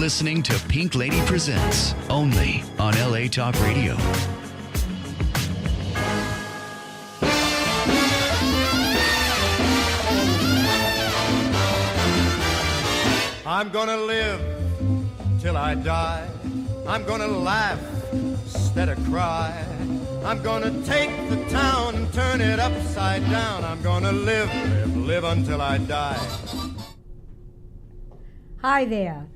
listening to Pink Lady Presents, only on LA Talk Radio. I'm gonna live till I die. I'm gonna laugh instead of cry. I'm gonna take the town and turn it upside down. I'm gonna live until I die. Hi there.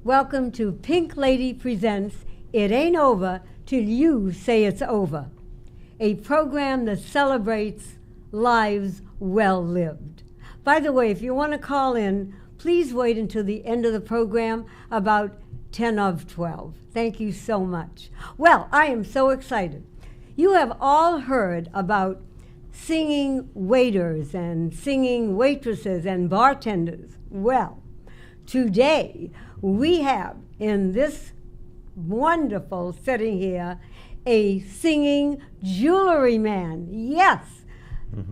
Welcome to Pink Lady Presents It Ain't Over Till You Say It's Over, a program that celebrates lives well lived. By the way, if you want to call in, please wait until the end of the program, about 10 of 12. Thank you so much. Well, I am so excited. You have all heard about singing waiters and singing waitresses and bartenders. Well, today we have in this wonderful setting here a singing jewelry man. Yes,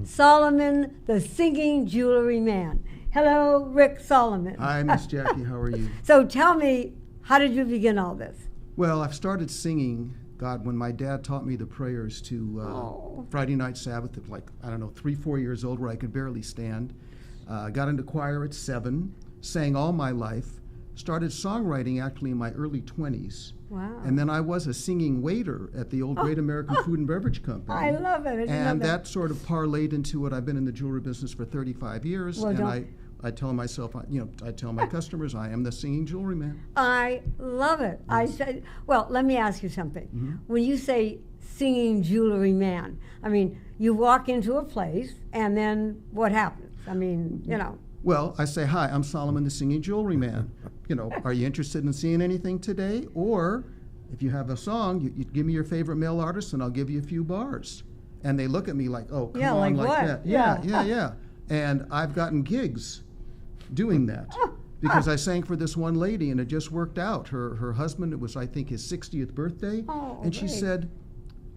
Solomon, the singing jewelry man. Hello, Rick Solomon. Hi, Miss Jackie. How are you? So tell me, how did you begin all this? Well, I've started singing, God, when my dad taught me the prayers to Friday Night Sabbath at 3-4 years old, where I could barely stand. Got into choir at 7, sang all my life, started songwriting actually in my early 20s. Wow. And then I was a singing waiter at the old Great American Food and Beverage Company. I love it. And that sort of parlayed into what I've been in the jewelry business for 35 years. Well, and I tell myself, I tell my customers, I am the singing jewelry man. I love it. I said, well, let me ask you something. Mm-hmm. When you say singing jewelry man, I mean, you walk into a place and then what happens? I mean, Well, I say, hi, I'm Solomon, the singing jewelry man. Are you interested in seeing anything today? Or if you have a song, you give me your favorite male artist and I'll give you a few bars. And they look at me like, oh, come on, like what? that. Yeah. And I've gotten gigs doing that because I sang for this one lady and it just worked out. Her husband, it was, I think, his 60th birthday. And she said,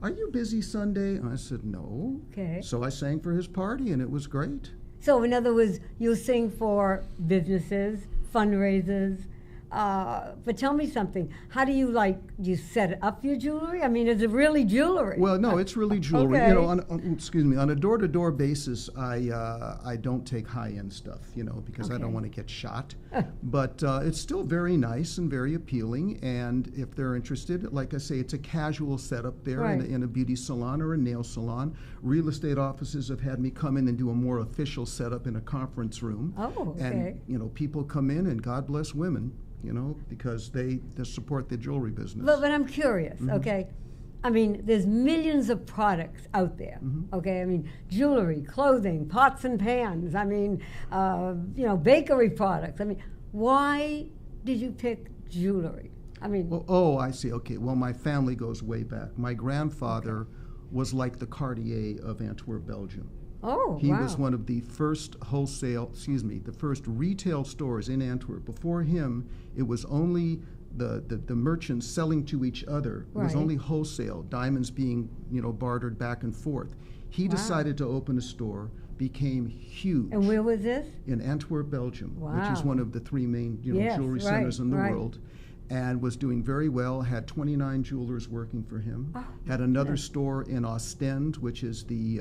are you busy Sunday? And I said, no. Okay. So I sang for his party and it was great. So in other words, you sing for businesses, fundraisers, but tell me something. How do you set up your jewelry? I mean, is it really jewelry? Well, no, it's really jewelry. Okay. On a door-to-door basis, I don't take high-end stuff, because I don't want to get shot. But it's still very nice and very appealing. And if they're interested, like I say, it's a casual setup there in a beauty salon or a nail salon. Real estate offices have had me come in and do a more official setup in a conference room. Oh, okay. And people come in, and God bless women, because they support the jewelry business. But I'm curious, okay? I mean, there's millions of products out there, okay? I mean, jewelry, clothing, pots and pans, I mean, bakery products. I mean, why did you pick jewelry? I mean... I see. Okay. Well, my family goes way back. My grandfather was like the Cartier of Antwerp, Belgium. Oh, He wow. was one of the first the first retail stores in Antwerp. Before him, it was only the merchants selling to each other. It was only wholesale, diamonds being, bartered back and forth. He decided to open a store, became huge. And where was this? In Antwerp, Belgium, which is one of the 3 main, jewelry centers in the world. And was doing very well, had 29 jewelers working for him. Had another store in Ostend, which is the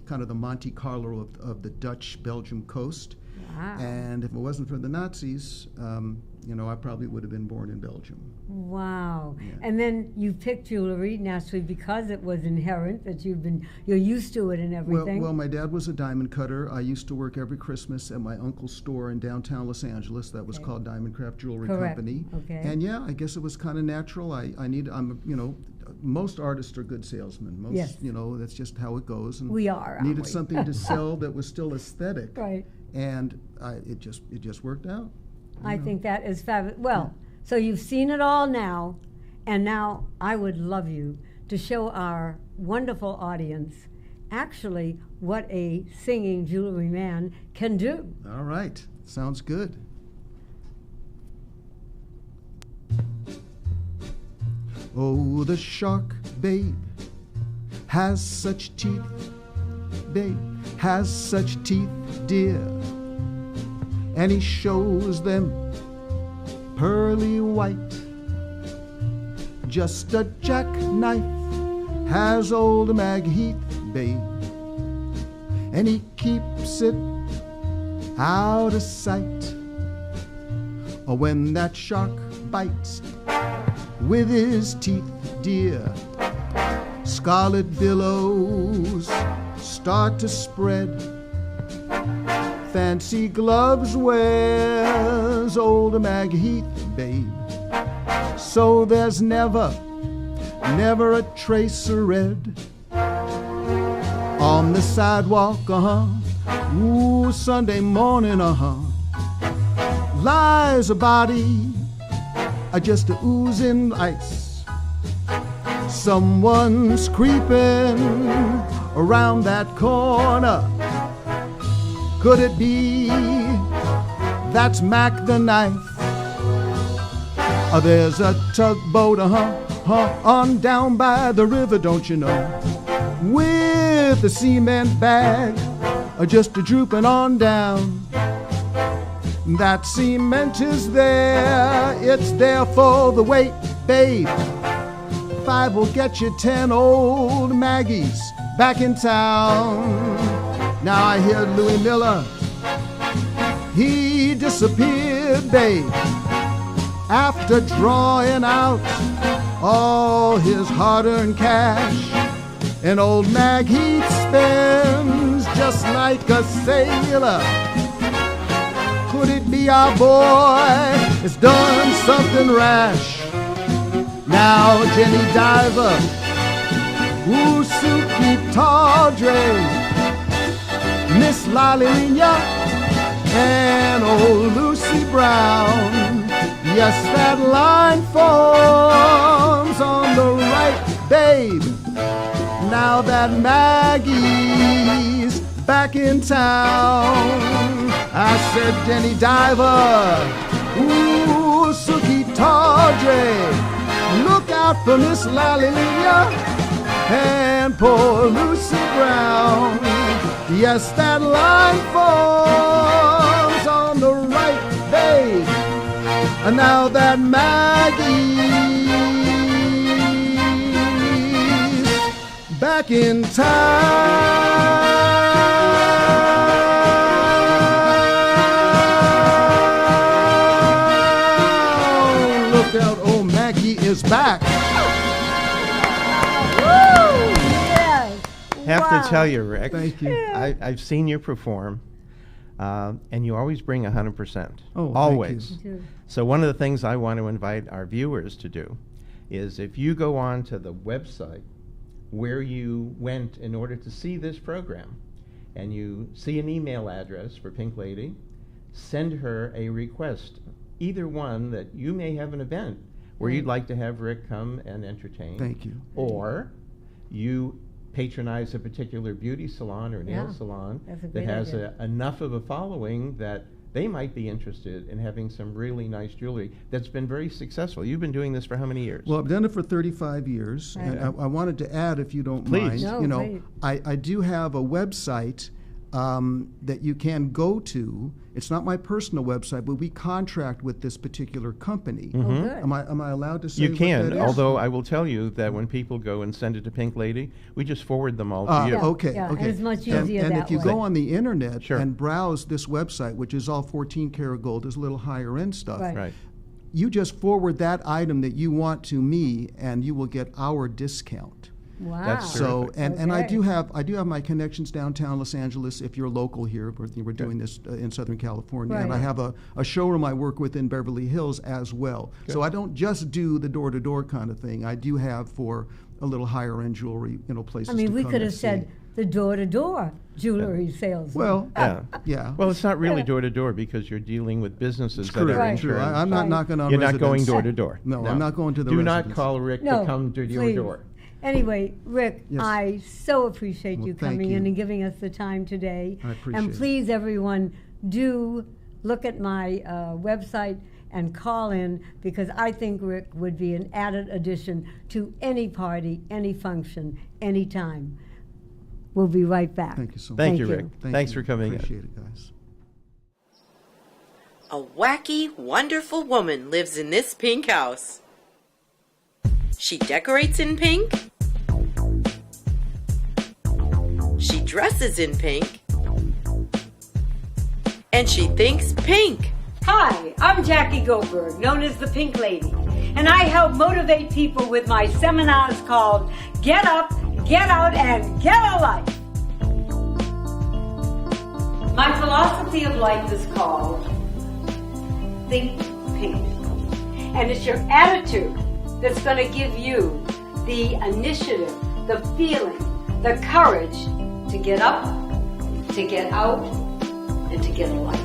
kind of the Monte Carlo of the Dutch-Belgium coast. Wow. And if it wasn't for the Nazis, I probably would have been born in Belgium. Wow. Yeah. And then you picked jewelry, naturally, because it was inherent, that you're used to it and everything. Well, my dad was a diamond cutter. I used to work every Christmas at my uncle's store in downtown Los Angeles. That was called Diamond Craft Jewelry Company. Okay. And I guess it was kind of natural. Most artists are good salesmen. That's just how it goes. And we are. Needed something to sell that was still aesthetic. Right. And it just worked out. I think that is fabulous. Well, so you've seen it all now, and now I would love you to show our wonderful audience actually what a singing jewelry man can do. All right. Sounds good. Oh, the shark, babe, has such teeth, babe, has such teeth, dear. And he shows them pearly white. Just a jackknife has old Mag Heath, babe, and he keeps it out of sight. Or when that shark bites with his teeth, dear, scarlet billows start to spread. Fancy gloves wears old Mag Heath, babe, so there's never a trace of red. On the sidewalk, ooh, Sunday morning, lies a body, just a oozing ice. Someone's creeping around that corner. Could it be that's Mac the Knife? There's a tugboat, on down by the river, don't you know, with the cement bag just a drooping on down. That cement is there, it's there for the weight, babe. 5 will get you 10 old Maggies back in town. Now I hear Louis Miller, he disappeared, babe, after drawing out all his hard-earned cash. And old Mag Heath spends just like a sailor. Could it be our boy has done something rash? Now Jenny Diver, Suki Tawdry, Miss Lalina, and old Lucy Brown. Yes, that line forms on the right, babe. Now that Maggie's back in town. I said, Jenny Diver, Suki Tawdry, look out for Miss Lalina and poor Lucy Brown. Yes, that line falls on the right, babe. And now that Maggie's back in town. Look out, oh, Maggie is back. Have to tell you, Rick. Thank you. I've seen you perform, and you always bring 100%. Oh, always. thank you. So one of the things I want to invite our viewers to do is if you go on to the website where you went in order to see this program, and you see an email address for Pink Lady, send her a request, either one that you may have an event where you'd like to have Rick come and entertain. Thank you. Or you patronize a particular beauty salon or nail salon that has enough of a following that they might be interested in having some really nice jewelry that's been very successful. You've been doing this for how many years? Well, I've done it for 35 years. Right. And I wanted to add, if you don't Please. mind, No, I do have a website that you can go to. It's not my personal website, but we contract with this particular company. Oh, good. Am I allowed to say You what can, that is? although I will tell you that when people go and send it to Pink Lady, we just forward them all to you. Yeah. Okay, and okay. it's much And- easier and that if you way. go on the internet Sure. and browse this website, which is all 14 karat gold, is a little higher end stuff. Right. Right. You just forward that item that you want to me, and you will get our discount. Wow. That's So, Terrific. and I Okay. do have my connections downtown Los Angeles. If you're local here, we're doing this in Southern California, and I Right. have a showroom I work with in Beverly Hills as well. So I don't just do the door-to-door kind of thing. I do have for a little higher end jewelry, places. I mean, to we come could and have said see. the door-to-door jewelry sales. Well, Yeah. yeah. Well, it's not really door to door because you're dealing with businesses that True, are Right. true. insurance. I'm not Right. knocking on You're not residents. going door to door. No, I'm not going to the Do residents. not call Rick No, to come to your please. door. Anyway, Rick, Yes. I so appreciate Well, you thank coming you. in and giving us the time today. I appreciate And it. please, everyone, do look at my website and call in, because I think Rick would be an added addition to any party, any function, any time. We'll be right back. Thank you so much. Thank you, Rick. Thank Thanks you. for coming in. Appreciate it, guys. A wacky, wonderful woman lives in this pink house. She decorates in pink. She dresses in pink. And she thinks pink. Hi, I'm Jackie Goldberg, known as the Pink Lady, and I help motivate people with my seminars called Get Up, Get Out, and Get a Life. My philosophy of life is called Think Pink, and it's your attitude that's going to give you the initiative, the feeling, the courage to get up, to get out, and to get a life.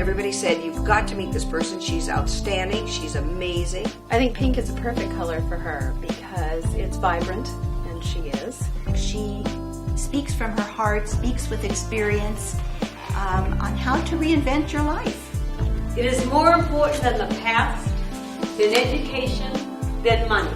Everybody said, you've got to meet this person. She's outstanding. She's amazing. I think pink is a perfect color for her because it's vibrant, and she is. She speaks from her heart, speaks with experience on how to reinvent your life. It is more important than the past, than education, than money.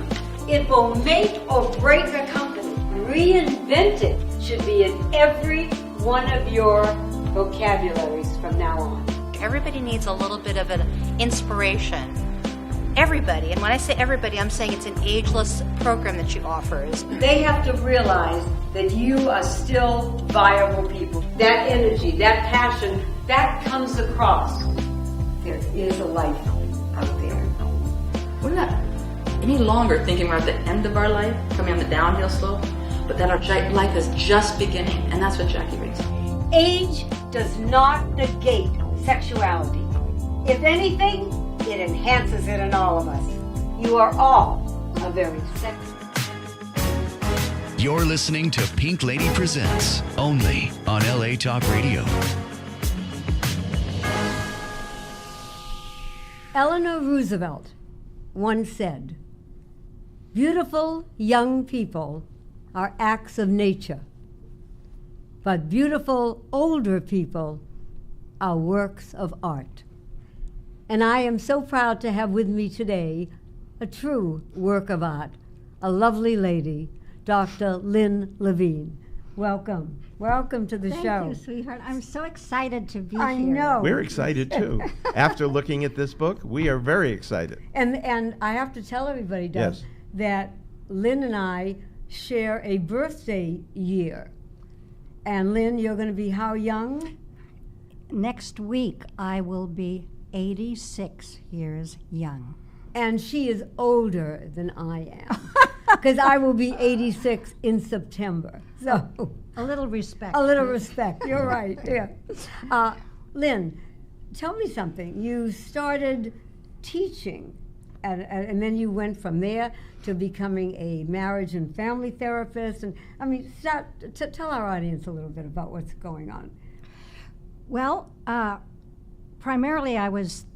It will make or break a company. Reinvent it should be in every one of your vocabularies from now on. Everybody needs a little bit of an inspiration. Everybody, and when I say everybody, I'm saying it's an ageless program that she offers. They have to realize that you are still viable people. That energy, that passion, that comes across. There is a life out there. We're not any longer thinking we're at the end of our life, coming on the downhill slope, but that our life is just beginning, and that's what Jackie brings. Age does not negate sexuality. If anything, it enhances it in all of us. You are all a very sexy. You're listening to Pink Lady Presents, only on LA Talk Radio. Eleanor Roosevelt once said, "Beautiful young people are acts of nature, but beautiful older people are works of art." And I am so proud to have with me today a true work of art, a lovely lady, Dr. Lynn Levine. Welcome. Welcome to the show. Thank you, sweetheart. I'm so excited to be here. I know. We're excited too. After looking at this book, we are very excited. And I have to tell everybody, Doug, Yes. that Lynn and I share a birthday year. And Lynn, you're going to be how young? Next week, I will be 86 years young. And she is older than I am, because I will be 86 in September. So a little respect. A little respect. You're right. Yeah. Lynn, tell me something. You started teaching, and then you went from there to becoming a marriage and family therapist. And I mean, tell our audience a little bit about what's going on. Well, primarily I was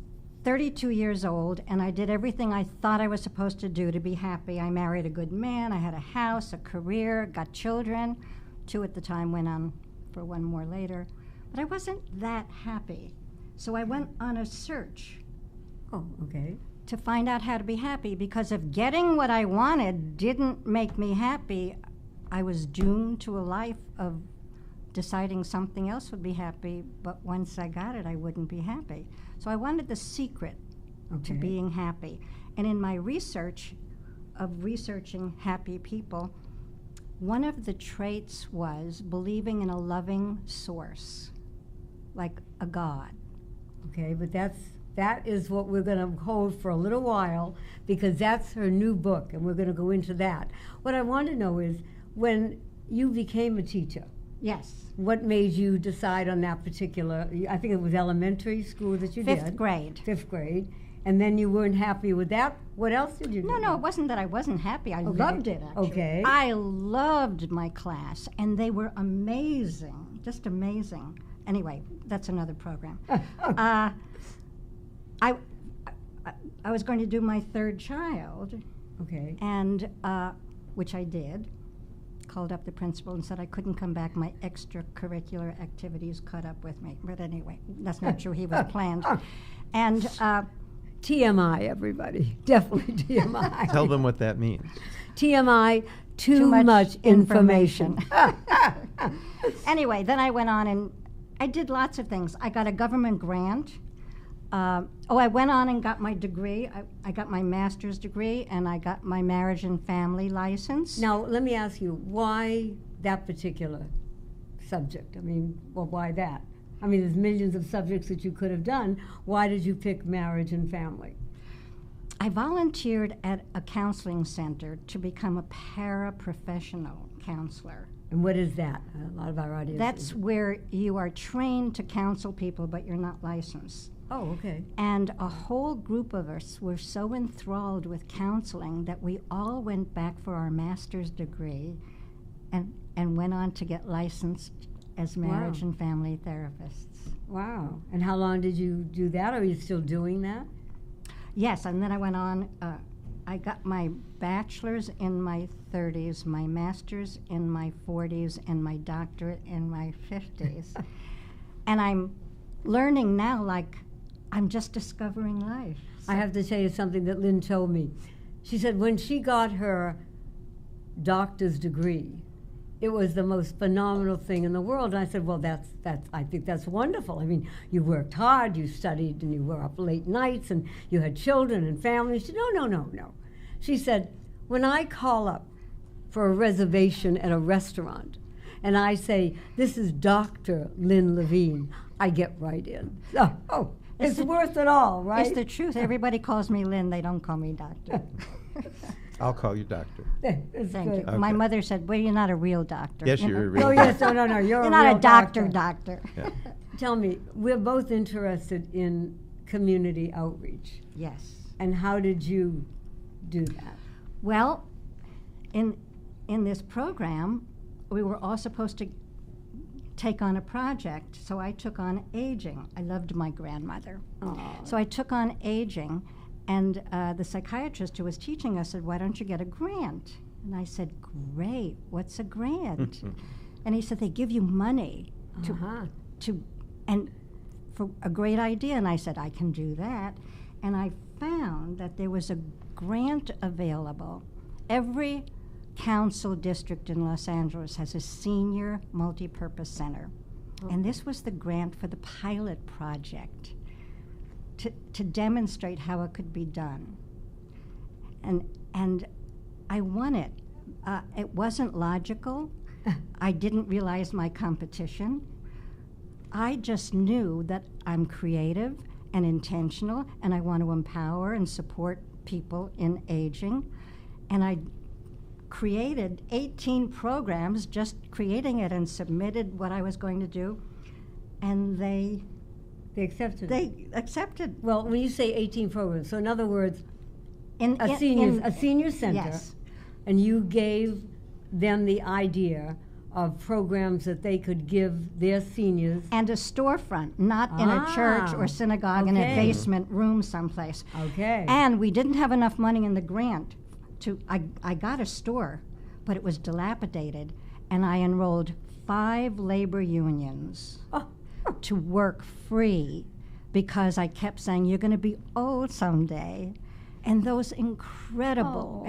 32 years old, and I did everything I thought I was supposed to do to be happy. I married a good man, I had a house, a career, got children. 2 at the time, went on for 1 more later. But I wasn't that happy. So I went on a search. Oh, okay. To find out how to be happy, because if getting what I wanted didn't make me happy, I was doomed to a life of deciding something else would be happy, but once I got it, I wouldn't be happy. So I wanted the secret to being happy. And in my research of researching happy people, one of the traits was believing in a loving source, like a God. Okay, but that is what we're going to hold for a little while, because that's her new book, and we're going to go into that. What I want to know is, when you became a teacher, yes, what made you decide on that particular, I think it was elementary school that you did? 5th grade. 5th grade. And then you weren't happy with that? What else did you do? No, it wasn't that I wasn't happy. I loved it, actually. Okay. I loved my class, and they were amazing, just amazing. Anyway, that's another program. I was going to do my 3rd child. Okay. And, which I did. Called up the principal and said I couldn't come back. My extracurricular activities caught up with me. But anyway, that's not true. He was planned. And TMI, everybody. Definitely TMI. Tell them what that means. TMI, too much information. Anyway, then I went on and I did lots of things. I got a government grant. I went on and got my degree. I got my master's degree, and I got my marriage and family license. Now, let me ask you, why that particular subject? I mean, well, why that? I mean, there's millions of subjects that you could have done. Why did you pick marriage and family? I volunteered at a counseling center to become a paraprofessional counselor. And what is that? A lot of our audience. That's where you are trained to counsel people, but you're not licensed. Oh, okay. And a whole group of us were so enthralled with counseling that we all went back for our master's degree and went on to get licensed as marriage and family therapists. Wow. And how long did you do that? Are you still doing that? Yes, and then I went on, I got my bachelor's in my 30s, my master's in my 40s, and my doctorate in my 50s. And I'm learning now, like, I'm just discovering life. I have to tell you something that Lynn told me. She said when she got her doctor's degree, it was the most phenomenal thing in the world. And I said, well, I think that's wonderful. I mean, you worked hard, you studied, and you were up late nights, and you had children and families. She said, no. She said, when I call up for a reservation at a restaurant, and I say, this is Dr. Lynn Levine, I get right in. It's worth it all, right? It's the truth. Everybody calls me Lynn. They don't call me doctor. I'll call you doctor. Thank you. Okay. My mother said, well, you're not a real doctor. Yes, you're a real doctor. Yes, no, you're not a a doctor. Yeah. Tell me, we're both interested in community outreach. Yes. And how did you do that? Well, in this program, we were all supposed to take on a project, so I took on aging. I loved my grandmother. Aww. So I took on aging, and the psychiatrist who was teaching us said, why don't you get a grant? And I said, great, what's a grant? And he said, they give you money and for a great idea. And I said, I can do that. And I found that there was a grant available. Every council district in Los Angeles has a senior multipurpose center. And this was the grant for the pilot project to demonstrate how it could be done. And I won it. It wasn't logical. I didn't realize my competition. I just knew that I'm creative and intentional, and I want to empower and support people in aging. And I created 18 programs, just creating it, and submitted what I was going to do, and they accepted. They accepted. Well, when you say 18 programs, so in other words, a senior center, yes. And you gave them the idea of programs that they could give their seniors. And a storefront, not in a church or synagogue in a basement room someplace. Okay. And we didn't have enough money in the grant. I got a store, but it was dilapidated, and I enrolled 5 labor unions to work free because I kept saying, you're going to be old someday. And those incredible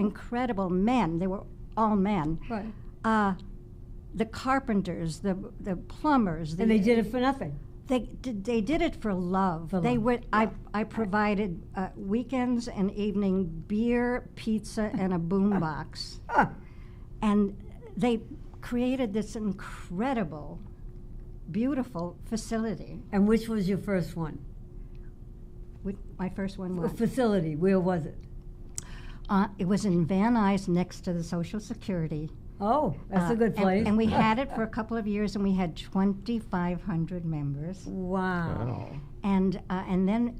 men, they were all men, right. The carpenters, the plumbers. And they did it for nothing. They did it for love. I provided weekends and evening beer, pizza, and a boombox. And they created this incredible, beautiful facility. And which was your first one? My first one was? Facility, where was it? It was in Van Nuys next to the Social Security. Oh, that's a good place. And we had it for a couple of years, and we had 2,500 members. Wow. And then,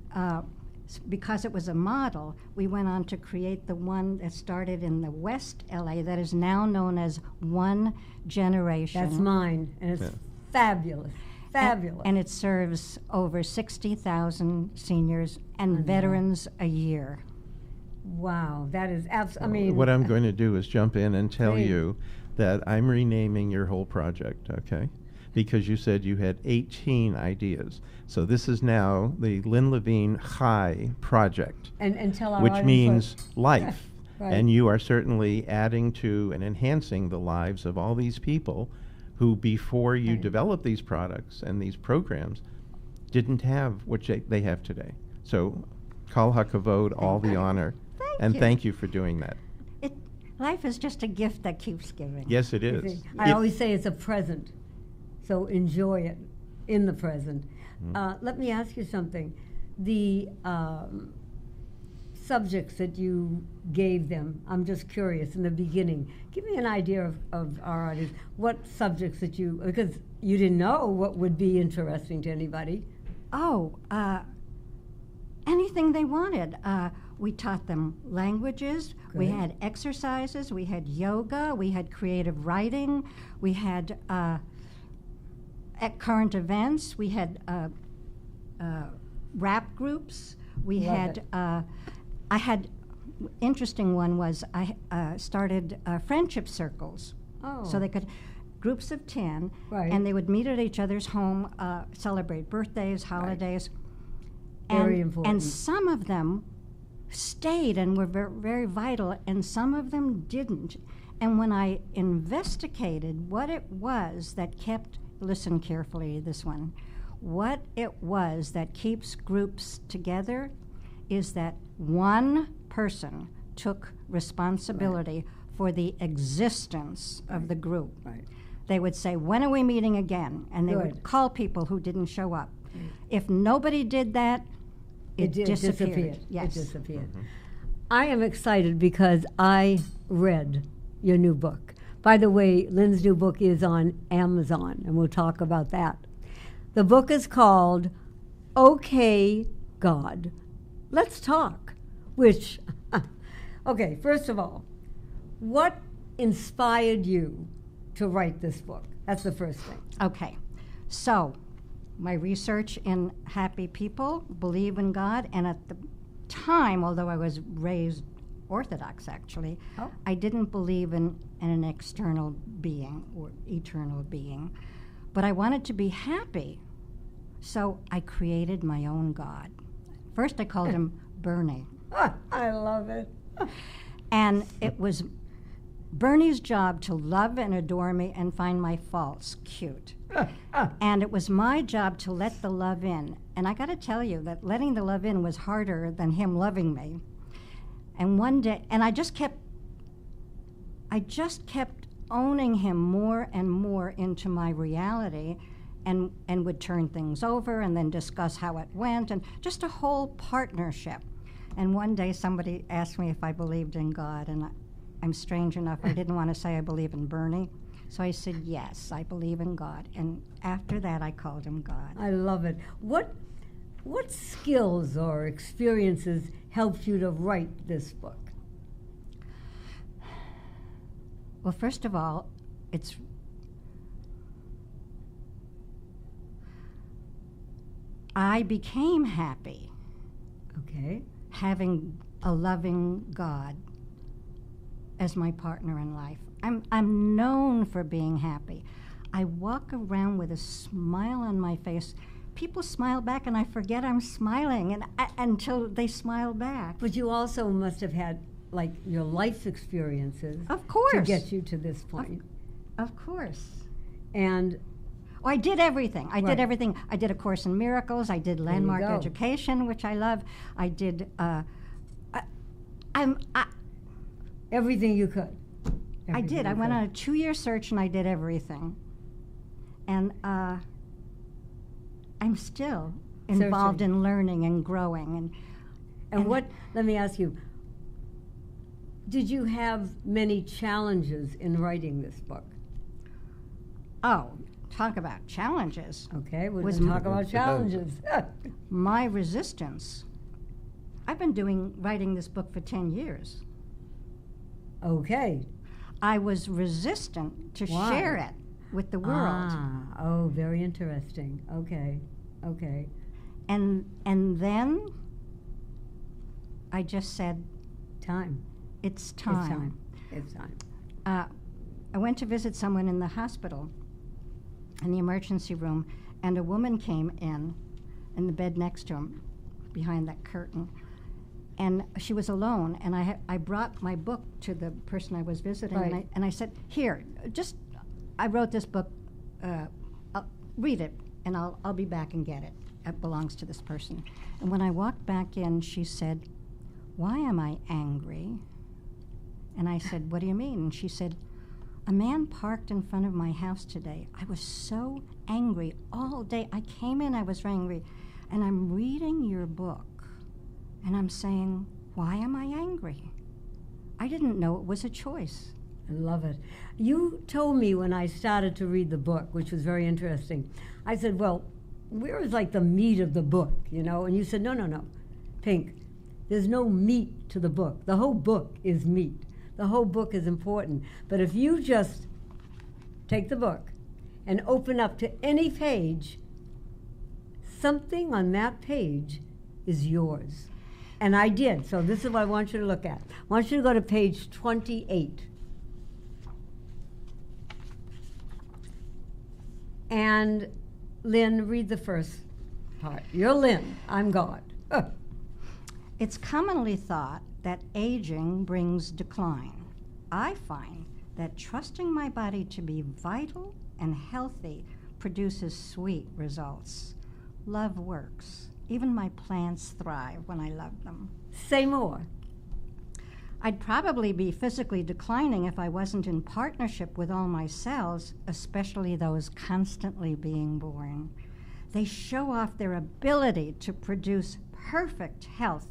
because it was a model, we went on to create the one that started in the West LA that is now known as One Generation. That's mine, and it's fabulous. Fabulous. And it serves over 60,000 seniors and veterans a year. Wow, that is absolutely. I mean, what I'm going to do is jump in and tell you that I'm renaming your whole project, okay? Because you said you had 18 ideas. So this is now the Lynn Levine High Project. And tell our which audience means life. Right. And you are certainly adding to and enhancing the lives of all these people who, before you developed these products and these programs, didn't have what they have today. So, Kal HaKavod, all the honor, and thank you for doing that. Life is just a gift that keeps giving. Yes, it is. I always say it's a present, so enjoy it in the present. Let me ask you something. The subjects that you gave them, I'm just curious, in the beginning. Give me an idea of our audience, what subjects that because you didn't know what would be interesting to anybody. Oh, anything they wanted. We taught them languages, we had exercises, we had yoga, we had creative writing, we had at current events, we had rap groups, we had, I had, interesting one was I started friendship circles. Oh. So they could, groups of 10, Right. and they would meet at each other's home, celebrate birthdays, holidays. Very important. And some of them stayed and were very, very vital, and some of them didn't. And when I investigated what it was that kept, listen carefully to this one, what it was that keeps groups together is that one person took responsibility for the existence of the group. Right. They would say, when are we meeting again? And they would call people who didn't show up. If nobody did that, it disappeared. Yes. It disappeared. I am excited because I read your new book. By the way, Lynn's new book is on Amazon, and we'll talk about that. The book is called Okay, God. Let's talk. Which, okay, first of all, what inspired you to write this book? That's the first thing. Okay. So, my research in happy people, believe in God, and at the time, although I was raised Orthodox actually, I didn't believe in an external being or eternal being, but I wanted to be happy. So I created my own God. First I called him Bernie. I love it. And it was Bernie's job to love and adore me and find my faults cute. And it was my job to let the love in. And I got to tell you that letting the love in was harder than him loving me. And one day, and I just kept owning him more and more into my reality, and would turn things over and then discuss how it went, and just a whole partnership. And one day somebody asked me if I believed in God, and I'm strange enough, I didn't want to say I believe in Bernie. So I said, yes, I believe in God. And after that, I called him God. I love it. What skills or experiences helped you to write this book? Well, first of all, I became happy. Okay. Having a loving God as my partner in life. I'm known for being happy. I walk around with a smile on my face. People smile back, and I forget I'm smiling, and until they smile back. But you also must have had, like, your life experiences. Of course. To get you to this point. Of course. And I did everything. I Right. did everything. I did A Course in Miracles. I did Landmark Education, which I love. I did. Everything you could. I did. I went on a 2-year search, and I did everything. And I'm still involved Searching. in learning and growing. And what? Let me ask you. Did you have many challenges in writing this book? Oh, talk about challenges. Okay, we'll talk about challenges. My resistance. I've been writing this book for 10 years. Okay. I was resistant to share it with the world. Oh, very interesting. Okay. And then I just said, time. It's time. It's time. I went to visit someone in the hospital, in the emergency room, and a woman came in the bed next to him, behind that curtain, And she was alone, and I brought my book to the person I was visiting, Right. and I said, here, I wrote this book, I'll read it, and I'll be back and get it. It belongs to this person. And when I walked back in, she said, why am I angry? And I said, what do you mean? And she said, a man parked in front of my house today. I was so angry all day. I came in, I was angry, and I'm reading your book. And I'm saying, why am I angry? I didn't know it was a choice. I love it. You told me when I started to read the book, which was very interesting, I said, well, where is like the meat of the book, you know? And you said, no, Pink, there's no meat to the book. The whole book is meat. The whole book is important. But if you just take the book and open up to any page, something on that page is yours. And I did, so this is what I want you to look at. I want you to go to page 28. And Lynn, read the first part. You're Lynn, I'm God. It's commonly thought that aging brings decline. I find that trusting my body to be vital and healthy produces sweet results. Love works. Even my plants thrive when I love them. Say more. I'd probably be physically declining if I wasn't in partnership with all my cells, especially those constantly being born. They show off their ability to produce perfect health,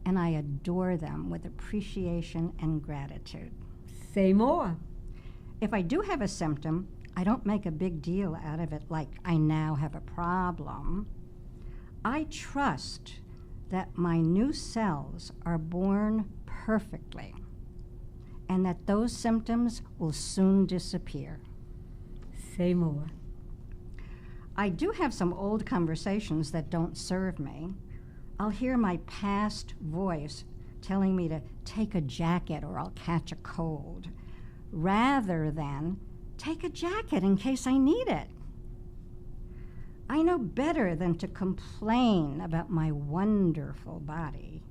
and I adore them with appreciation and gratitude. Say more. If I do have a symptom, I don't make a big deal out of it like I now have a problem. I trust that my new cells are born perfectly and that those symptoms will soon disappear. Say more. I do have some old conversations that don't serve me. I'll hear my past voice telling me to take a jacket or I'll catch a cold, rather than take a jacket in case I need it. I know better than to complain about my wonderful body.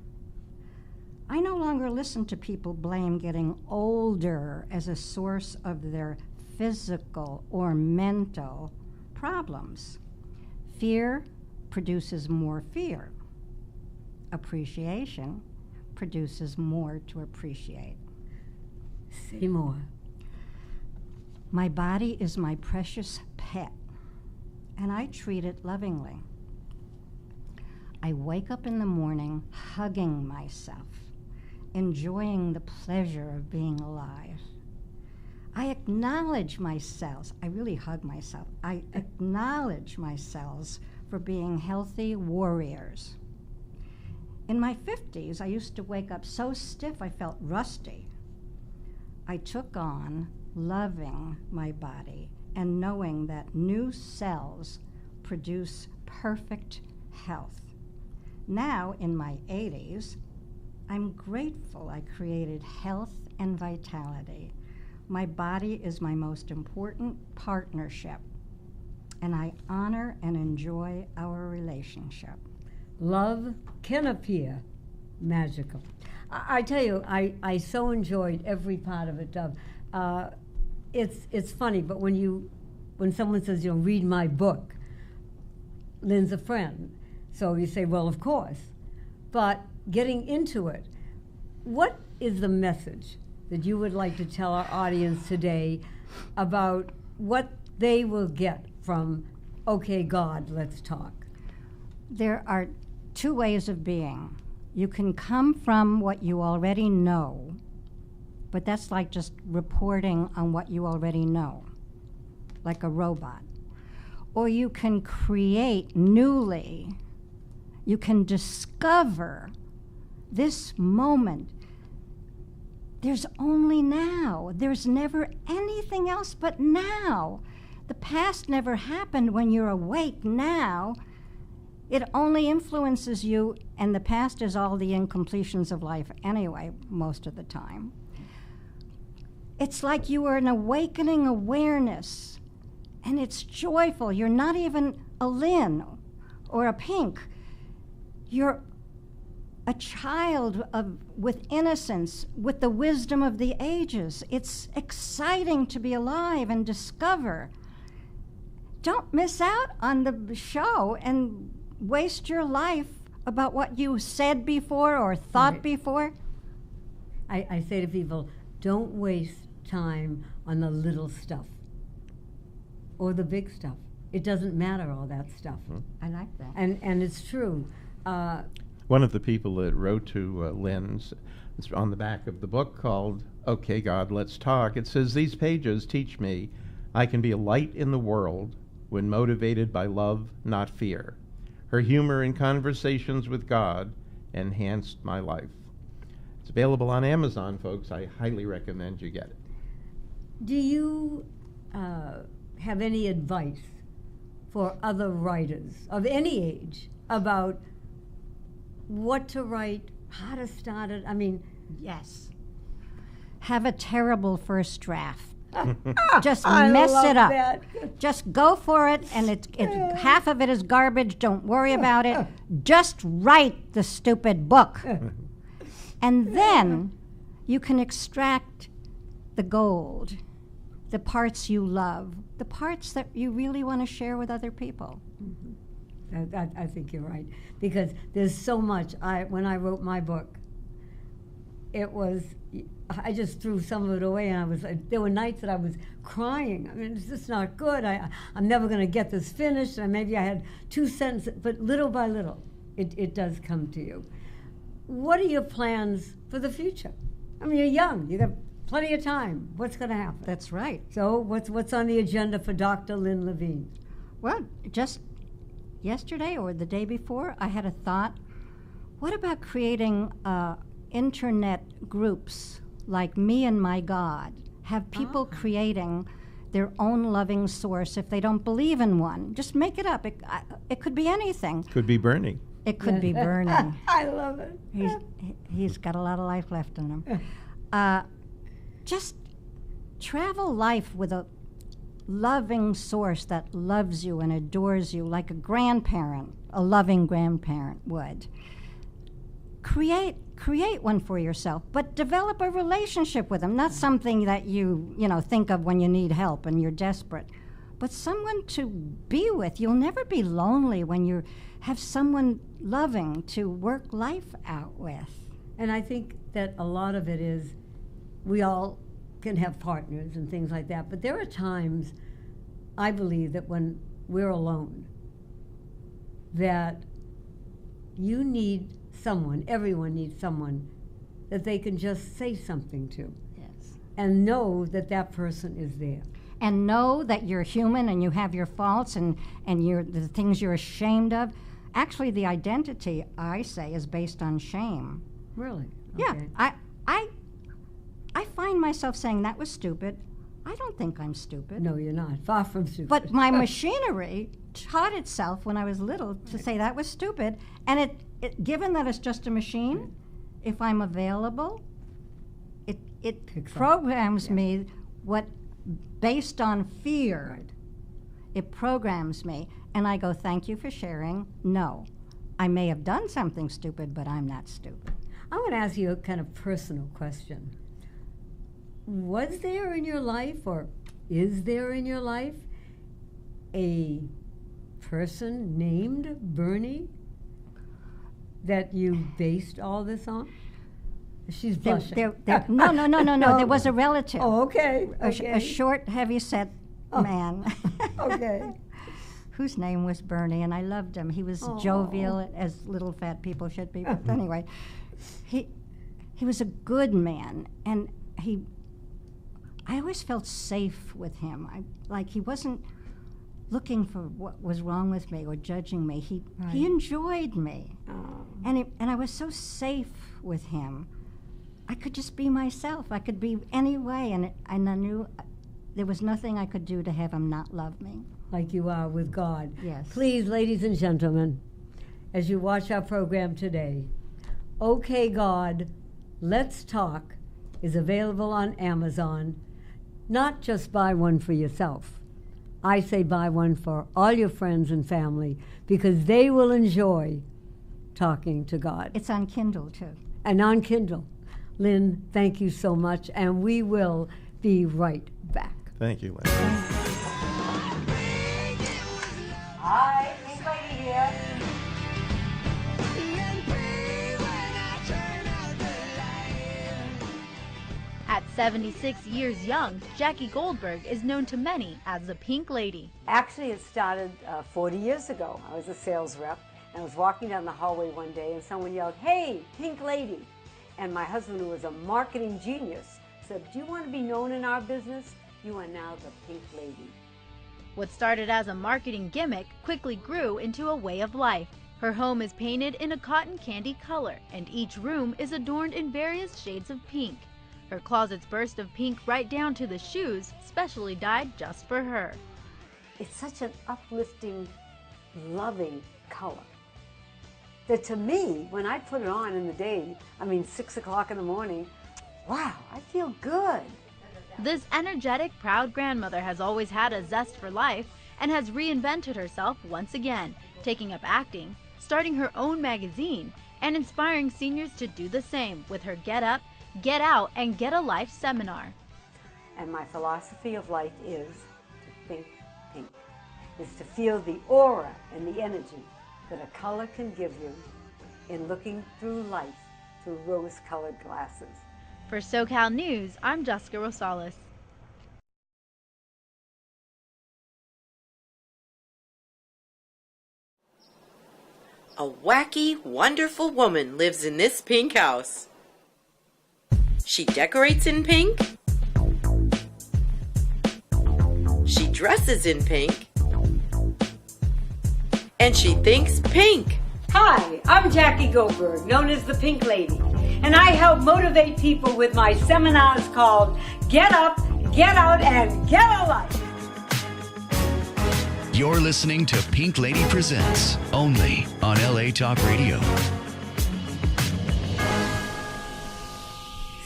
I no longer listen to people blame getting older as a source of their physical or mental problems. Fear produces more fear. Appreciation produces more to appreciate. Say more. My body is my precious pet, and I treat it lovingly. I wake up in the morning hugging myself, enjoying the pleasure of being alive. I acknowledge my cells. I really hug myself. I acknowledge my cells for being healthy warriors. In my 50s, I used to wake up so stiff I felt rusty. I took on loving my body and knowing that new cells produce perfect health. Now, in my 80s, I'm grateful I created health and vitality. My body is my most important partnership, and I honor and enjoy our relationship. Love can appear magical. I tell you, I so enjoyed every part of it, Dove. It's funny, but when someone says, you know, read my book, Lynn's a friend. So you say, well, of course. But getting into it, what is the message that you would like to tell our audience today about what they will get from, okay, God, let's talk? There are two ways of being. You can come from what you already know, but that's like just reporting on what you already know, like a robot. Or you can create newly. You can discover this moment. There's only now. There's never anything else but now. The past never happened when you're awake now. It only influences you, and the past is all the incompletions of life anyway, most of the time. It's like you are an awakening awareness, and it's joyful. You're not even a Lynn or a Pink. You're a child with innocence, with the wisdom of the ages. It's exciting to be alive and discover. Don't miss out on the show and waste your life about what you said before or thought before. I say to people, don't waste time on the little stuff or the big stuff. It doesn't matter, all that stuff. I like that. And it's true. One of the people that wrote to Lynn's, it's on the back of the book called Okay, God, Let's Talk. It says, these pages teach me I can be a light in the world when motivated by love, not fear. Her humor in conversations with God enhanced my life. It's available on Amazon, folks. I highly recommend you get it. Do you have any advice for other writers of any age about what to write, how to start it? I mean, yes. Have a terrible first draft. Just I mess love it up. that. Just go for it, and it's half of it is garbage. Don't worry about it. Just write the stupid book. And then you can extract the gold, the parts you love, the parts that you really want to share with other people. I think you're right, because there's so much. When I wrote my book, I just threw some of it away, and there were nights that I was crying. I mean, it's just not good. I'm never going to get this finished, and maybe I had 2 sentences, but little by little, it does come to you. What are your plans for the future? I mean, you're young. You got plenty of time. What's going to happen? That's right. So what's on the agenda for Dr. Lynn Levine? Well, just yesterday or the day before, I had a thought. What about creating internet groups like Me and My God? Have people creating their own loving source if they don't believe in one. Just make it up. It could be anything. Could be Bernie. It could be Bernie. I love it. He's got a lot of life left in him. Just travel life with a loving source that loves you and adores you like a grandparent, a loving grandparent would. Create one for yourself, but develop a relationship with them, not something that you think of when you need help and you're desperate, but someone to be with. You'll never be lonely when you have someone loving to work life out with. And I think that a lot of it is we all can have partners and things like that, but there are times, I believe, that when we're alone, that you need someone, everyone needs someone that they can just say something to. Yes. And know that that person is there. And know that you're human and you have your faults and the things you're ashamed of. Actually, the identity, I say, is based on shame. Really? Okay. Yeah. I find myself saying, that was stupid. I don't think I'm stupid. No, you're not. Far from stupid. But my machinery taught itself when I was little to say that was stupid. And given that it's just a machine, if I'm available, it programs me based on fear. Right. It programs me. And I go, thank you for sharing. No, I may have done something stupid, but I'm not stupid. I'm going to ask you a kind of personal question. Was there in your life, or is there in your life, a person named Bernie that you based all this on? She's blushing. No. There was a relative. Oh, okay. A short, heavy-set man. Okay. Whose name was Bernie, and I loved him. He was jovial, as little fat people should be. But anyway, he was a good man, and I always felt safe with him. He wasn't looking for what was wrong with me or judging me. He enjoyed me, and I was so safe with him. I could just be myself. I could be any way, and I knew there was nothing I could do to have him not love me. Like you are with God. Yes. Please, ladies and gentlemen, as you watch our program today, Okay, God, Let's Talk is available on Amazon. Not just buy one for yourself. I say buy one for all your friends and family, because they will enjoy talking to God. It's on Kindle, too. And on Kindle. Lynn, thank you so much, and we will be right back. Thank you, Lynn. Hi, Pink Lady here. At 76 years young, Jackie Goldberg is known to many as the Pink Lady. Actually, it started 40 years ago. I was a sales rep, and I was walking down the hallway one day, and someone yelled, "Hey, Pink Lady!" And my husband, who was a marketing genius, said, "Do you want to be known in our business? You are now the Pink Lady." What started as a marketing gimmick quickly grew into a way of life. Her home is painted in a cotton candy color, and each room is adorned in various shades of pink. Her closets burst of pink right down to the shoes, specially dyed just for her. It's such an uplifting, loving color that to me, when I put it on in the day, 6 o'clock in the morning, wow, I feel good. This energetic, proud grandmother has always had a zest for life and has reinvented herself once again, taking up acting, starting her own magazine, and inspiring seniors to do the same with her Get Up, Get Out, and Get a Life seminar. And my philosophy of life is to think pink, is to feel the aura and the energy that a color can give you in looking through life through rose-colored glasses. For SoCal News, I'm Jessica Rosales. A wacky, wonderful woman lives in this pink house. She decorates in pink. She dresses in pink. And she thinks pink. Hi, I'm Jackie Goldberg, known as the Pink Lady, and I help motivate people with my seminars called Get Up, Get Out, and Get a Life. You're listening to Pink Lady Presents, only on LA Talk Radio.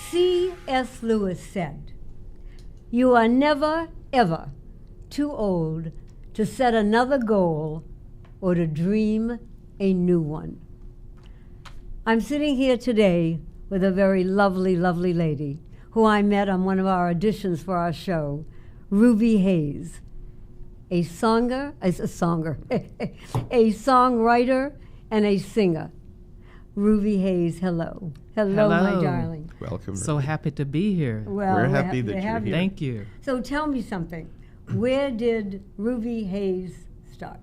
C.S. Lewis said, "You are never, ever too old to set another goal or to dream a new one." I'm sitting here today with a very lovely, lovely lady who I met on one of our auditions for our show, Ruby Hayes, a songwriter and a singer. Ruby Hayes, hello. Hello, my darling. Welcome. So happy to be here. Well, we're happy that you're have here. Thank you. So tell me something. Where did Ruby Hayes start?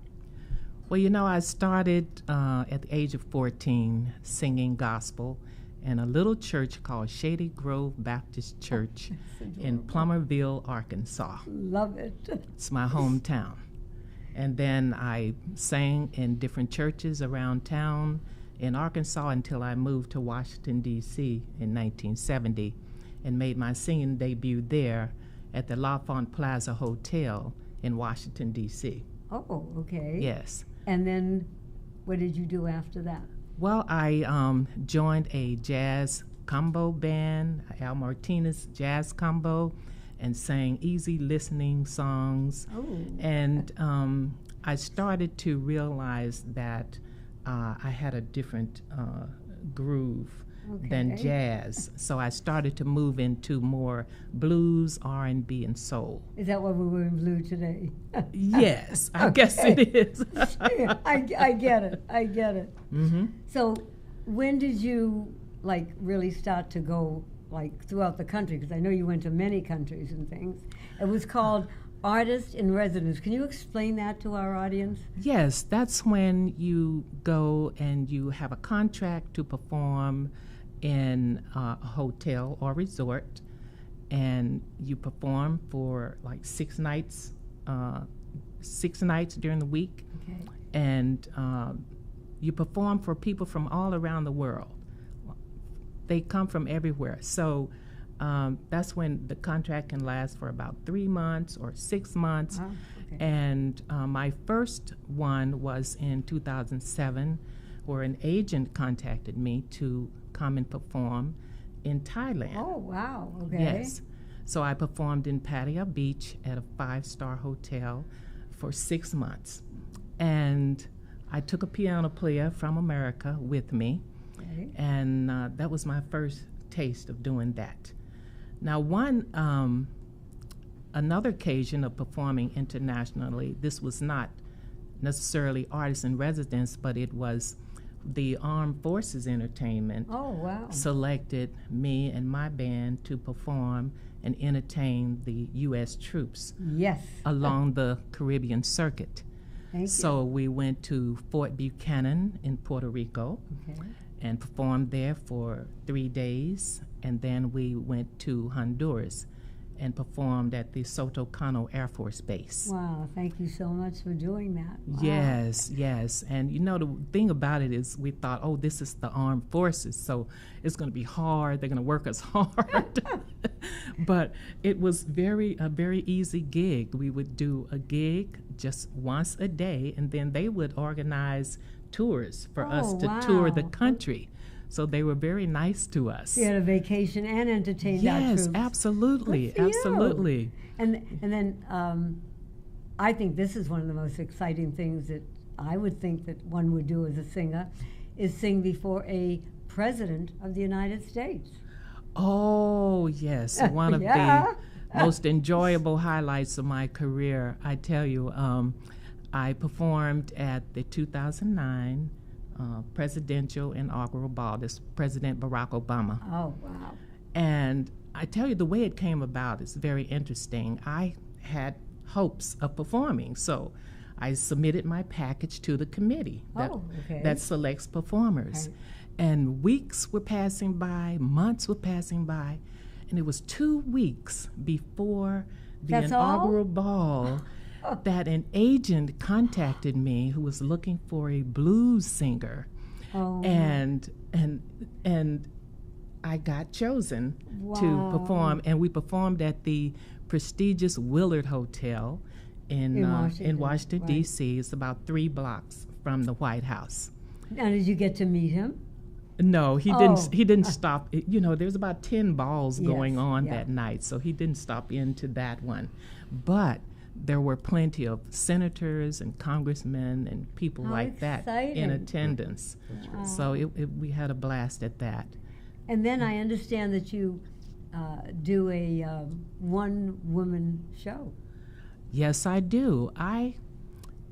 Well, I started at the age of 14 singing gospel in a little church called Shady Grove Baptist Church in Plummerville, Arkansas. Love it. It's my hometown. And then I sang in different churches around town in Arkansas until I moved to Washington, D.C. in 1970 and made my singing debut there at the L'Enfant Plaza Hotel in Washington, D.C. Oh, okay. Yes. And then what did you do after that? Well, I joined a jazz combo band, Al Martinez Jazz Combo, and sang easy listening songs. Oh. And I started to realize that I had a different groove than jazz. So I started to move into more blues, R&B, and soul. Is that what we were in blue today? Yes, I guess it is. I get it. I get it. Mm-hmm. So when did you really start to go throughout the country? Because I know you went to many countries and things. It was called Artist in Residence. Can you explain that to our audience? Yes, that's when you go and you have a contract to perform in a hotel or resort, and you perform for 6 nights, 6 nights during the week. Okay. And you perform for people from all around the world. They come from everywhere. So that's when the contract can last for about 3 months or 6 months. Wow. Okay. And my first one was in 2007, where an agent contacted me to come and perform in Thailand. Oh, wow. Okay. Yes. So I performed in Pattaya Beach at a 5-star hotel for 6 months. And I took a piano player from America with me, Okay. and that was my first taste of doing that. Now, another occasion of performing internationally, this was not necessarily artists in residence, but it was the Armed Forces Entertainment Oh, wow. selected me and my band to perform and entertain the U.S. troops Yes. along the Caribbean circuit. Thank So we went to Fort Buchanan in Puerto Rico you. Okay. and performed there for 3 days, and then we went to Honduras and performed at the Soto Cano Air Force Base. Wow, thank you so much for doing that. Wow. Yes, yes. And you know, the thing about it is we thought, oh, this is the armed forces, so it's going to be hard. They're going to work us hard. But it was a very easy gig. We would do a gig just once a day, and then they would organize tours for us to tour the country. So they were very nice to us. You had a vacation and entertained our Yes, troops. absolutely, Good for you. absolutely. And then I think this is one of the most exciting things that I would think that one would do as a singer, is sing before a president of the United States. Oh, yes, one of Yeah. the most enjoyable highlights of my career. I tell you, I performed at the 2009 presidential inaugural ball. This President Barack Obama. Oh, wow. And I tell you, the way it came about is very interesting. I had hopes of performing, so I submitted my package to the committee that selects performers. Okay. And weeks were passing by, months were passing by, and it was 2 weeks before the That's all? inaugural ball that an agent contacted me who was looking for a blues singer. Oh. And I got chosen to perform, and we performed at the prestigious Willard Hotel in Washington, right. D.C. It's about 3 blocks from the White House. Now, did you get to meet him? No, he Oh. didn't. He didn't stop. You know, there's about 10 balls Yes, going on yeah. that night, so he didn't stop into that one. But there were plenty of senators and congressmen and people How like that in exciting. attendance. Wow. So we had a blast at that. And then I understand that you do a one-woman show. Yes, I do. I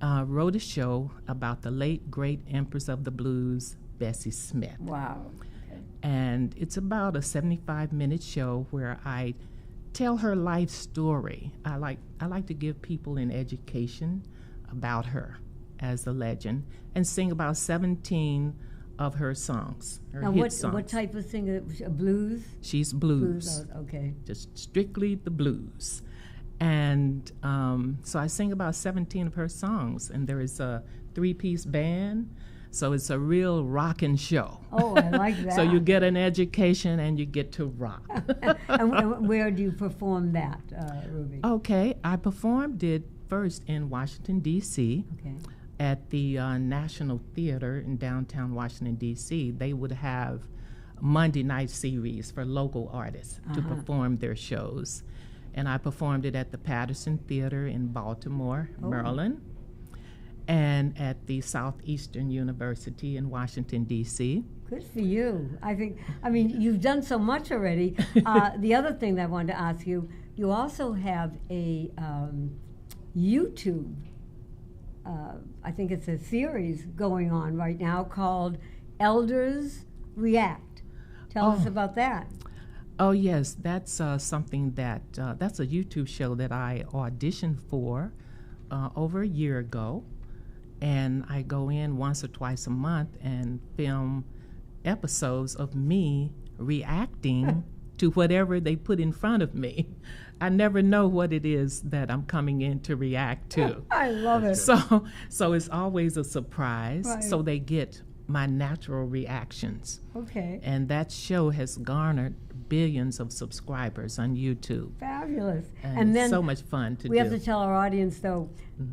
wrote a show about the late, great Empress of the Blues, Bessie Smith. Wow. And it's about a 75-minute show where I tell her life story. I like to give people an education about her as a legend and sing about 17 of her songs, her Now, hit songs. what type of singer? Blues? She's blues. Oh, okay. Just strictly the blues. And so I sing about 17 of her songs, and there is a 3-piece band, so it's a real rockin' show. Oh, I like that. So you get an education and you get to rock. And where do you perform that, Ruby? Okay, I performed it first in Washington, D.C. Okay. At the National Theater in downtown Washington, D.C. They would have Monday night series for local artists to perform their shows. And I performed it at the Patterson Theater in Baltimore, Maryland, and at the Southeastern University in Washington, D.C. Good for you. I mean, you've done so much already. The other thing that I wanted to ask you, you also have a YouTube, I think it's a series going on right now called Elders React. Tell us about that. Oh, yes, that's something that's a YouTube show that I auditioned for over a year ago. And I go in once or twice a month and film episodes of me reacting to whatever they put in front of me. I never know what it is that I'm coming in to react to. I love it. So it's always a surprise. Right. So they get my natural reactions. Okay. And that show has garnered billions of subscribers on YouTube. Fabulous. And then it's so much fun to do. We have to tell our audience, though,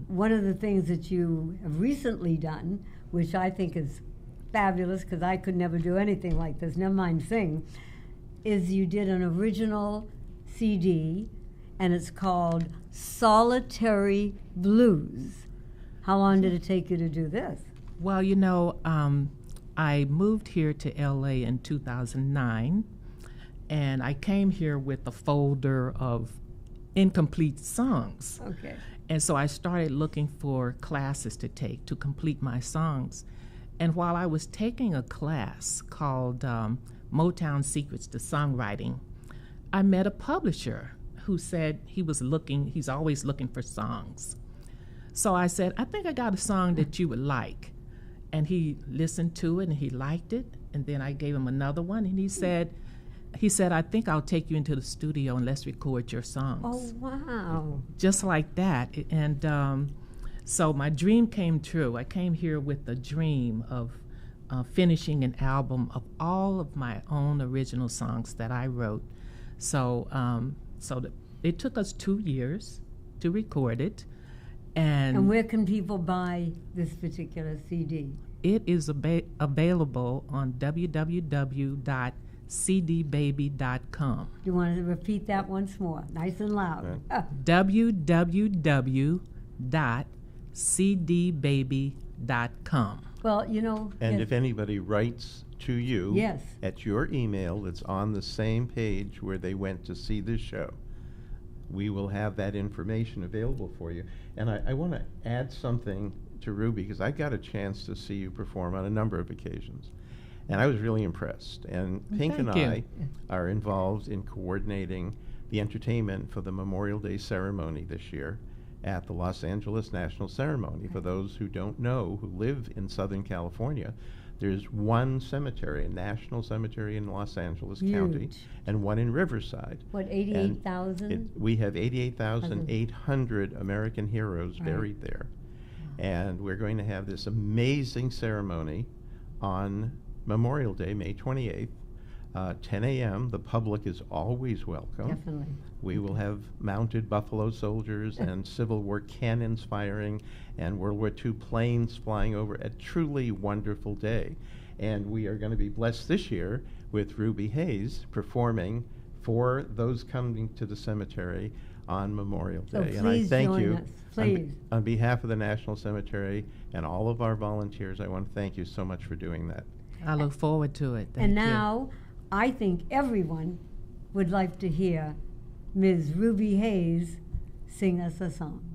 one of the things that you have recently done, which I think is fabulous because I could never do anything like this, never mind sing, is you did an original CD, and it's called Solitary Blues. How long did it take you to do this? Well, I moved here to LA in 2009, and I came here with a folder of incomplete songs. Okay. And so I started looking for classes to take to complete my songs. And while I was taking a class called Motown Secrets to Songwriting, I met a publisher who said he's always looking for songs. So I said, I think I got a song that you would like. And he listened to it and he liked it. And then I gave him another one and he said, I think I'll take you into the studio and let's record your songs. Oh, wow. Just like that. And so my dream came true. I came here with the dream of finishing an album of all of my own original songs that I wrote. So it took us 2 years to record it. And where can people buy this particular CD? It is available on www.cdbaby.com. You want to repeat that once more, nice and loud. www.cdbaby.com. Well, And if anybody writes to you at your email that's on the same page where they went to see this show, we will have that information available for you. And I want to add something to Ruby, because I got a chance to see you perform on a number of occasions. And I was really impressed. And Pink and I are involved in coordinating the entertainment for the Memorial Day ceremony this year at the Los Angeles National Ceremony. For those who don't know, who live in Southern California, there's one cemetery, a national cemetery in Los Angeles County, and one in Riverside. What, 88,000? We have 88,800 American heroes buried there. And we're going to have this amazing ceremony on Memorial Day, May 28th, 10 a.m. The public is always welcome. Definitely. We will have mounted buffalo soldiers and Civil War cannons firing and World War II planes flying over. A truly wonderful day. And we are going to be blessed this year with Ruby Hayes performing for those coming to the cemetery on Memorial Day. And I thank you. On behalf of the National Cemetery and all of our volunteers, I want to thank you so much for doing that. I look forward to it. And now, I think everyone would like to hear Ms. Ruby Hayes sing us a song.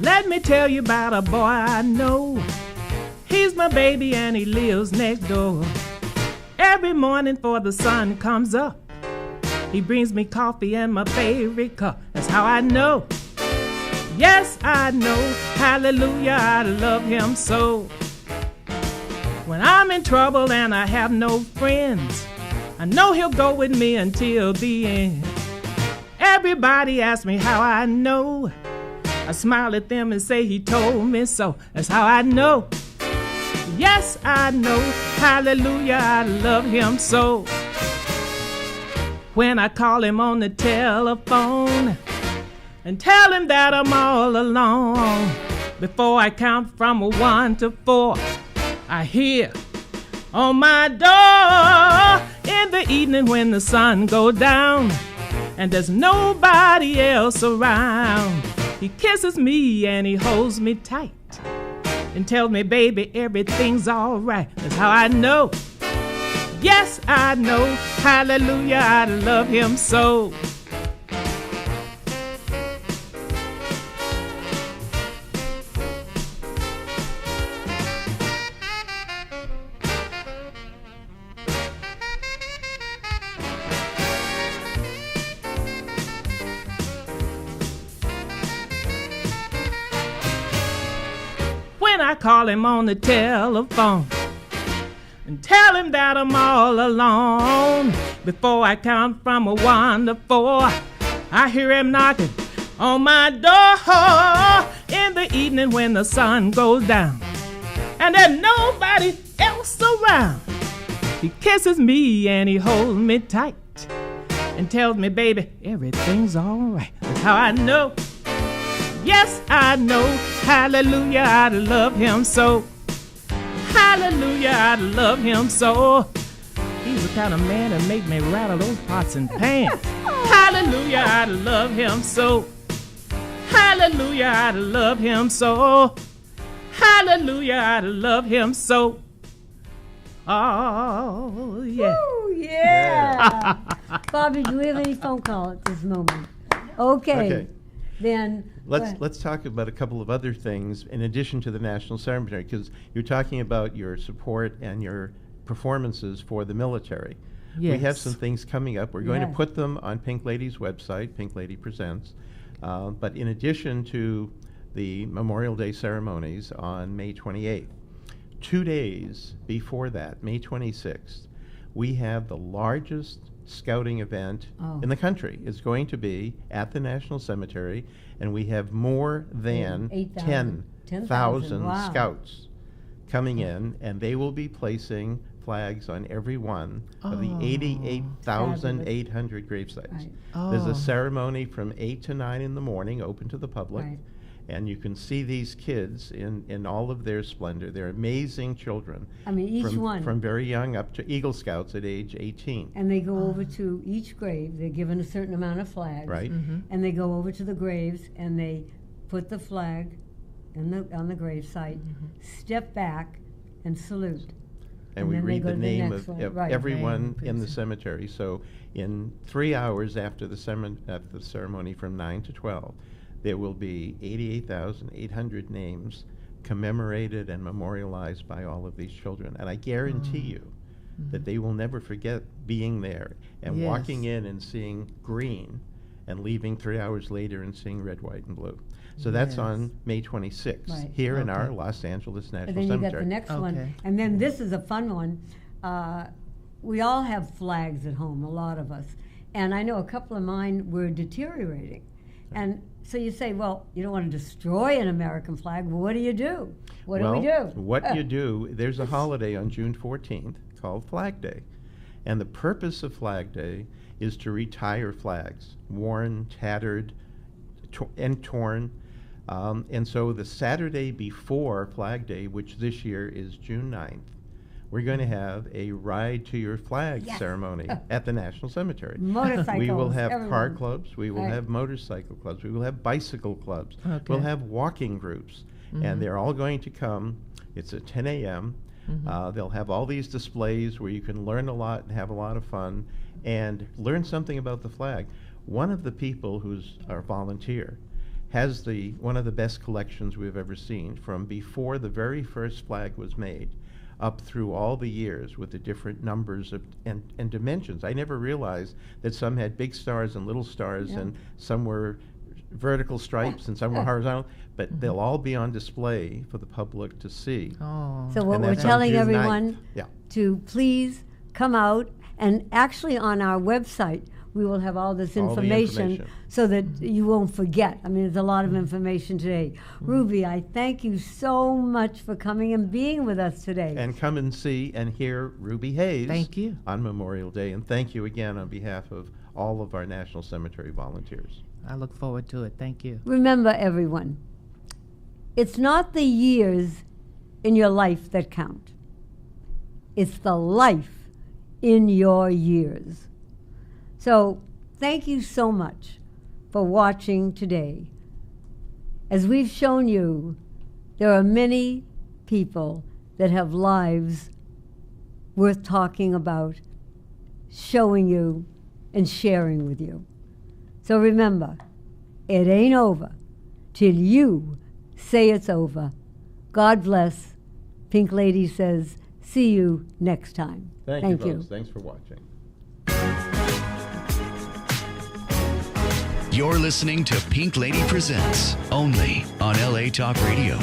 Let me tell you about a boy I know. He's my baby and he lives next door. Every morning before the sun comes up, he brings me coffee and my favorite cup. That's how I know. Yes, I know. Hallelujah, I love him so. When I'm in trouble and I have no friends, I know he'll go with me until the end. Everybody asks me how I know. I smile at them and say he told me so. That's how I know. Yes, I know. Hallelujah, I love him so. When I call him on the telephone and tell him that I'm all alone, before I count from 1 to 4, I hear on my door in the evening when the sun goes down and there's nobody else around. He kisses me and he holds me tight and tells me, baby, everything's all right. That's how I know. Yes, I know. Hallelujah, I love him so. When I call him on the telephone and tell him that I'm all alone, before I count from 1 to 4, I hear him knocking on my door in the evening when the sun goes down and there's nobody else around. He kisses me and he holds me tight and tells me, baby, everything's all right. That's how I know. Yes, I know. Hallelujah, I love him so. Hallelujah, I love him so. He's the kind of man that make me rattle those pots and pans. Hallelujah, I love him so. Hallelujah, I love him so. Hallelujah, I love him so. Oh, yeah. Woo, yeah. Bobby, do we have any phone call at this moment? Okay. Then Let's talk about a couple of other things in addition to the National Cemetery, because you're talking about your support and your performances for the military. We have Yes. some things coming up. We're going to Yes. put them on Pink Lady's website, Pink Lady Presents. But in addition to the Memorial Day ceremonies on May 28th, 2 days before that, May 26th, we have the largest scouting event in the country. It's going to be at the National Cemetery, and we have more than 10,000 Wow. scouts coming in, and they will be placing flags on every one of the 88,800 gravesites. Right. There's a ceremony from 8 to 9 in the morning, open to the public. Right. And you can see these kids in all of their splendor. They're amazing children. I mean, each from, one. From very young up to Eagle Scouts at age 18. And they go over to each grave. They're given a certain amount of flags. Right. And they go over to the graves and they put the flag on the grave site, step back, and salute. And we then they read go the to name next of one. Right. everyone in the cemetery. So in 3 hours after the ceremony from 9 to 12, there will be 88,800 names commemorated and memorialized by all of these children. And I guarantee you that they will never forget being there and Yes. walking in and seeing green and leaving 3 hours later and seeing red, white, and blue. So that's Yes. on May 26th Right. here in our Okay. Los Angeles National And then you Cemetery. got the next one. Okay. And then this is a fun one. We all have flags at home, a lot of us. And I know a couple of mine were deteriorating. And so you say, well, you don't want to destroy an American flag. Well, what do you do? What do we do? What you do, there's a holiday on June 14th called Flag Day. And the purpose of Flag Day is to retire flags, worn, tattered, and torn. And so the Saturday before Flag Day, which this year is June 9th, we're going to have a Ride to Your Flag ceremony at the National Cemetery. Motorcycles. We will have car everyone. clubs, we will Right. have motorcycle clubs, we will have bicycle clubs, Okay. we'll have walking groups, and they're all going to come. It's at 10 a.m. They'll have all these displays where you can learn a lot and have a lot of fun and learn something about the flag. One of the people who's our volunteer has one of the best collections we've ever seen, from before the very first flag was made up through all the years with the different numbers and dimensions. I never realized that some had big stars and little stars, and some were vertical stripes and some were horizontal, but they'll all be on display for the public to see. Oh. So what And we're that's on telling June 9th. everyone Yeah. to please come out, and actually on our website we will have all this All the information, information. so that you won't forget. I mean, there's a lot of information today. Ruby, I thank you so much for coming and being with us today. And come and see and hear Ruby Hayes Thank you. on Memorial Day. And thank you again on behalf of all of our National Cemetery volunteers. I look forward to it. Thank you. Remember, everyone, it's not the years in your life that count. It's the life in your years. So thank you so much for watching today. As we've shown you, there are many people that have lives worth talking about, showing you, and sharing with you. So remember, it ain't over till you say it's over. God bless. Pink Lady says, see you next time. Thank you, folks. Thanks for watching. You're listening to Pink Lady Presents, only on LA Talk Radio.